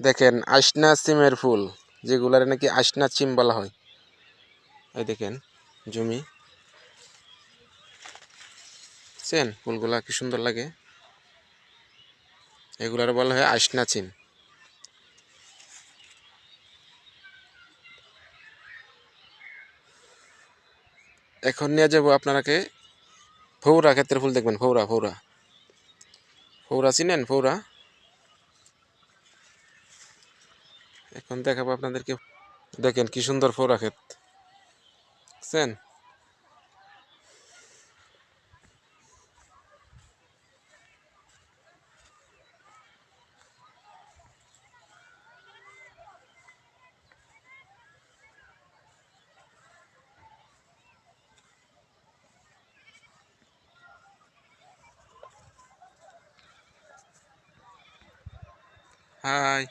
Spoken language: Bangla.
দেখেন আইসনা সিমের ফুল, যেগুলার নাকি আইসনা সিম বলা হয়। এই দেখেন জমি, বুঝছেন ফুলগুলা কি সুন্দর লাগে, এগুলার বলা হয় আইসনা সিম। এখন নিয়ে যাবো আপনারাকে ফৌরা ক্ষেত্রের ফুল দেখবেন। ফৌরা ফৌরা ফৌরা চিনেন? ফৌরা এখন দেখাবো আপনাদেরকে। দেখেন কি সুন্দর ফৌরা ক্ষেত, বুঝছেন? হাই।